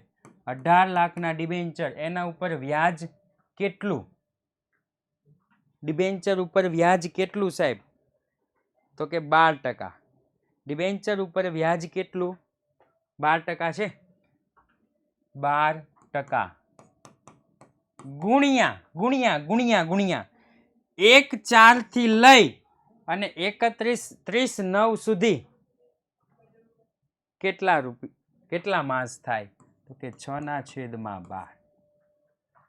18 લાખના ડિબેન્ચર, એના ઉપર વ્યાજ કેટલું? ડિબેન્ચર ઉપર વ્યાજ કેટલું સાહેબ? તો કે 12%. ડિબેન્ચર ઉપર વ્યાજ કેટલું? 12% છે. 12% ગુણ્યા ગુણ્યા ગુણ્યા ગુણ્યા 1/4 થી લઈ અને 30/9 સુધી કેટલા કેટલા માસ થાય? તો કે 6/12.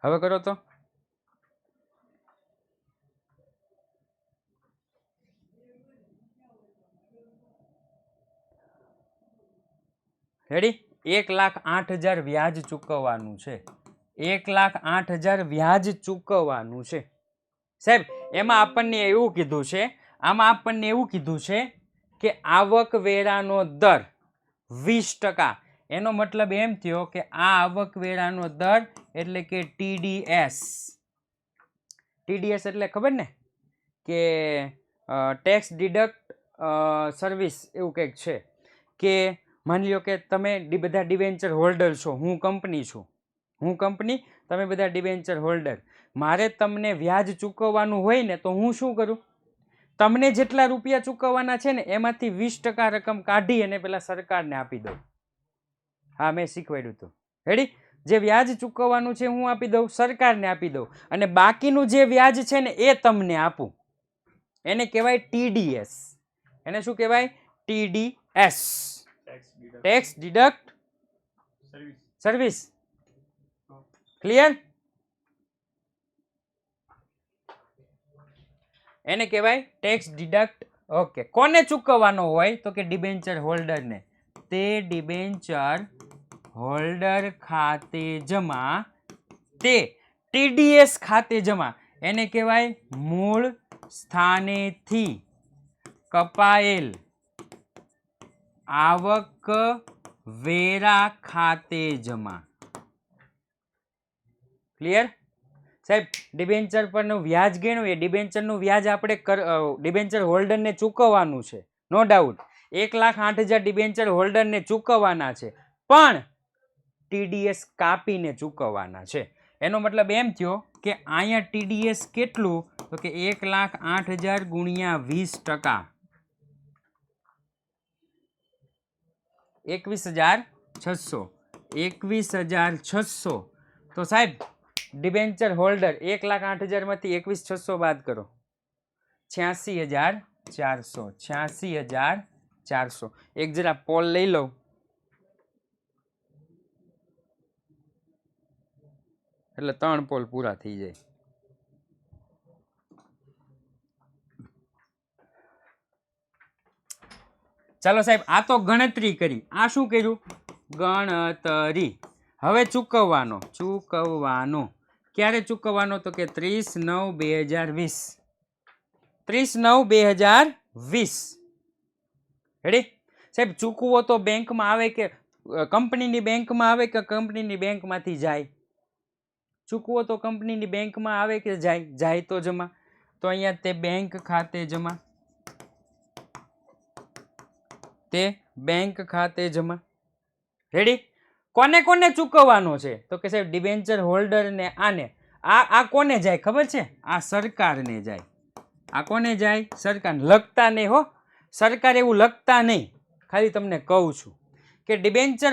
હવે કરો તો. રેડી? 1,08,000 વ્યાજ ચૂકવવાનું છે. 1,08,000 વ્યાજ ચૂકવવાનું છે સાહેબ. એમાં આપણને એવું કીધું છે, આમાં આપણને એવું કીધું છે કે આવકવેરાનો દર 20%. એનો મતલબ એમ થયો કે આ આવકવેરાનો દર એટલે કે TDS. TDS એટલે ખબર ને કે ટેક્સ ડિડક્ટ સર્વિસ, એવું કંઈક છે. કે માની લો કે તમે બધા ડિબેન્ચર હોલ્ડર છો, હું કંપની છું, હું કંપની, તમે બધા ડિબેન્ચર હોલ્ડર. મારે તમને વ્યાજ ચૂકવવાનું હોય ને તો હું શું કરું? તમને જેટલા રૂપિયા ચૂકવવાના છે ને એમાંથી 20% રકમ કાઢી અને પેલા સરકારને આપી દઉં. હા મેં શીખવાડ્યું હતું. રેડી? જે વ્યાજ ચૂકવવાનું છે હું આપી દઉં, સરકારને આપી દઉં, અને બાકીનું જે વ્યાજ છે ને એ તમને આપું. એને કહેવાય TDS. એને શું કહેવાય? TDS, tax deduct service. Clear? એને કહેવાય ટેક્સ ડિડક્ટ. ઓકે. કોને ચૂકવવાનો હોય? તો કે ડિબેન્ચર હોલ્ડરને. તે ડિબેન્ચર હોલ્ડર ખાતે જમા, તે TDS ખાતે જમા. એને કહેવાય મૂળ સ્થાનેથી કપાયેલ આવક વેરા ખાતે જમા. ક્લિયર સાહેબ? ડિબેન્ચર પરનું વ્યાજ ગણ્યું, એ ડિબેન્ચરનું વ્યાજ આપણે ડિબેન્ચર હોલ્ડરને ચૂકવવાનું છે, નો ડાઉટ. 1,08,000 ડિબેન્ચર હોલ્ડરને ચૂકવવાના છે, પણ TDS કાપીને ચૂકવવાના છે. એનો મતલબ એમ થયો કે અહીંયા TDS કેટલું, તો કે 1,08,000 ગુણ્યા 20%, 21,600, 21,600. તો સાહેબ ડિબેન્ચર હોલ્ડર 1,08,000 માંથી 21,600 બાદ કરો, 86,400, 86,400. એક જરા પોલ લઈ લઉં, એટલે 3 પોલ પૂરા થઈ જાય. ચાલો સાહેબ, આ તો ગણતરી કરી. આ શું કર્યું? ગણતરી. હવે ચૂકવવાનો. ક્યારે ચૂકવવાનો? તો કે 30/9/2020. 30/9/2020. રેડી સાહેબ? ચૂકવો તો બેંકમાં આવે કે કંપનીની બેંકમાં આવે કે કંપનીની બેંકમાંથી જાય? ચૂકવો તો કંપનીની બેંકમાં આવે કે જાય? જાય તો જમા. તો અહીંયા તે બેંક ખાતે જમા, તે બેંક ખાતે જમા. રેડી? કોને કોને ચૂકવવાનો છે? તો કે સાહેબ ડિબેન્ચર હોલ્ડર ને આને. આ કોને જાય ખબર છે? આ સરકારને જાય. આ કોને જાય? સરકારને. લખતા નહીં હો, સરકાર એવું લખતા નહીં, ખાલી તમને કહું છું કે ડિબેન્ચર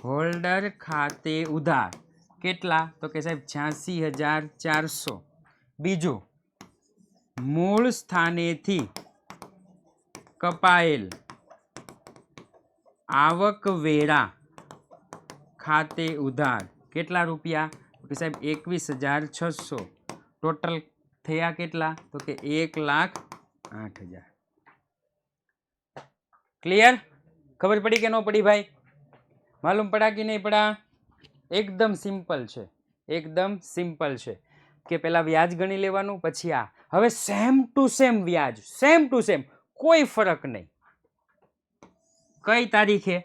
હોલ્ડર ખાતે ઉધાર કેટલા? તો કે સાહેબ 86,400. બીજું, મૂળ સ્થાનેથી કપાયેલ આવકવેરા ખાતે ઉધાર કેટલા રૂપિયા? તો કે સાહેબ 21,600. ટોટલ થયા કેટલા? તો કે 1,08,000. ક્લિયર? ખબર પડી કે ન પડી ભાઈ? માલુમ પડા કે નહીં પડા? એકદમ સિમ્પલ છે, એકદમ સિમ્પલ છે કે પેલા વ્યાજ ગણી લેવાનું, પછી આ. હવે સેમ ટુ સેમ વ્યાજ, સેમ ટુ સેમ, કોઈ ફરક નહીં. કઈ તારીખે?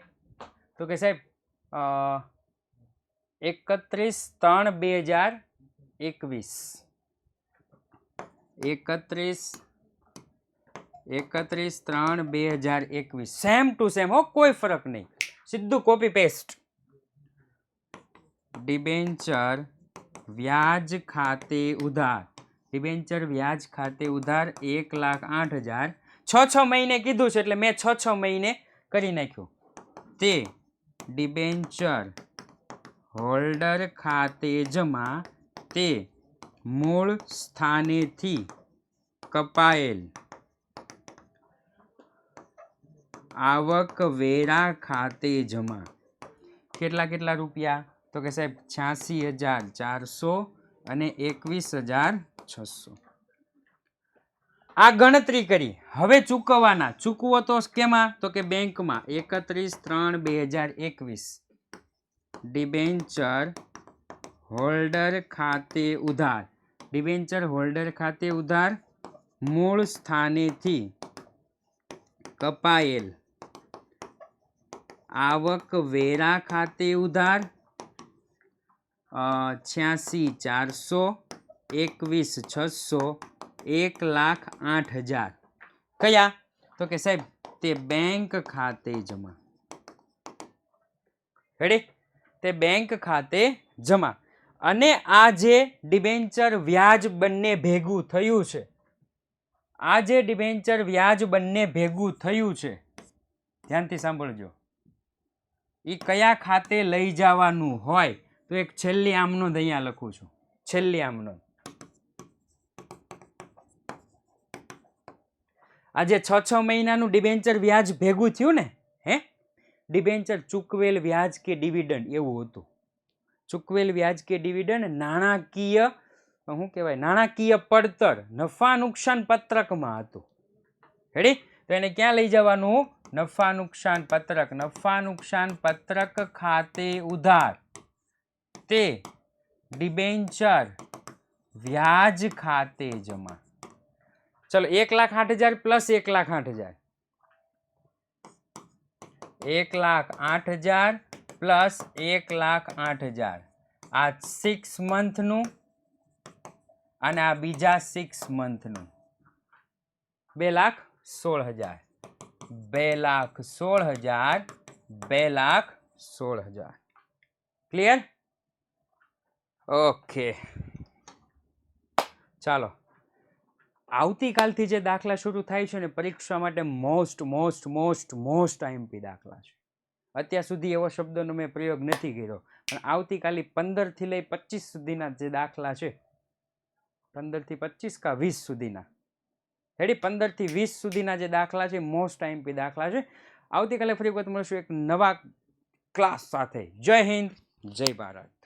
તો કે સાહેબ 31/3/2021. 31/3/2021. સેમ ટુ સેમ હો, કોઈ ફરક નહીં. સીધું કોપી પેસ્ટ. ડિબેન્ચર વ્યાજ ખાતે ઉધાર, ડિબેન્ચર વ્યાજ ખાતે ઉધાર 1,08,000. 6 મહિને કીધું છે એટલે મેં 6 મહિને કરી નાખ્યું. તે ડિબેન્ચર હોલ્ડર ખાતે જમા, તે મૂળ સ્થાનેથી કપાયેલ આવકવેરા ખાતે જમા. કેટલા રૂપિયા? તો કે સાહેબ 86,400 અને 21,600. આ ગણતરી કરી. હવે ચૂકવવાના. ચૂકવો તો કેમાં? તો કે બેંકમાં. 31/3/2021. ડિબેન્ચર હોલ્ડર ખાતે ઉધાર, ડિબેન્ચર હોલ્ડર ખાતે ઉધાર, મૂળ સ્થાનેથી કપાયેલ આવકવેરા ખાતે ઉધાર 86,400, 21,600, 1,08,000. કયા? તો કે સાહેબ તે બેંક ખાતે જમા. રેડી? તે બેંક ખાતે જમા. અને આ જે ડિબેન્ચર વ્યાજ બંને ભેગું થયું છે, આ જે ડિબેન્ચર વ્યાજ બંને ભેગું થયું છે, ધ્યાનથી સાંભળજો. એ કયા ખાતે લઈ જવાનું હોય? તો એક છેલ્લી આમનોંધ અહીંયા લખું છું. છેલ્લી આમનોંધ. આજે 6 મહિનાનું ડિબેન્ચર વ્યાજ ભેગું થયું ને, હે? ડિબેન્ચર ચૂકવેલ વ્યાજ કે ડિવિડન્ડ એવું હતું. ચૂકવેલ વ્યાજ કે ડિવિડન્ડ નાણાકીય, શું કહેવાય, નાણાકીય પડતર નફા નુકસાન પત્રકમાં હતું. રેડી? તો એને ક્યાં લઈ જવાનું? નફા નુકસાન પત્રક. નફા નુકસાન પત્રક ખાતે ઉધાર, તે ડિબેન્ચર વ્યાજ ખાતે જમા. ચલો 1,08,000 પ્લસ 1,08,000, 1,08,000 પ્લસ 1,08,000. આ 6 મંથનું અને આ બીજા 6 મંથનું 2,16,000. 2,16,000, 2,16,000. ક્લિયર? ઓકે, ચાલો. આવતીકાલથી જે દાખલા શરૂ થાય છે ને પરીક્ષા માટે મોસ્ટ આઈએમપી દાખલા છે. અત્યાર સુધી એવો શબ્દનો મેં પ્રયોગ નથી કર્યો, પણ આવતીકાલે 15 થી લઈ 25 સુધીના જે દાખલા છે, 15 થી 25 કા 20 સુધીના, 15 થી 20 સુધીના જે દાખલા છે મોસ્ટ આઈએમપી દાખલા છે. આવતીકાલે ફરી વખત મળશું એક નવા ક્લાસ સાથે. જય હિન્દ, જય ભારત.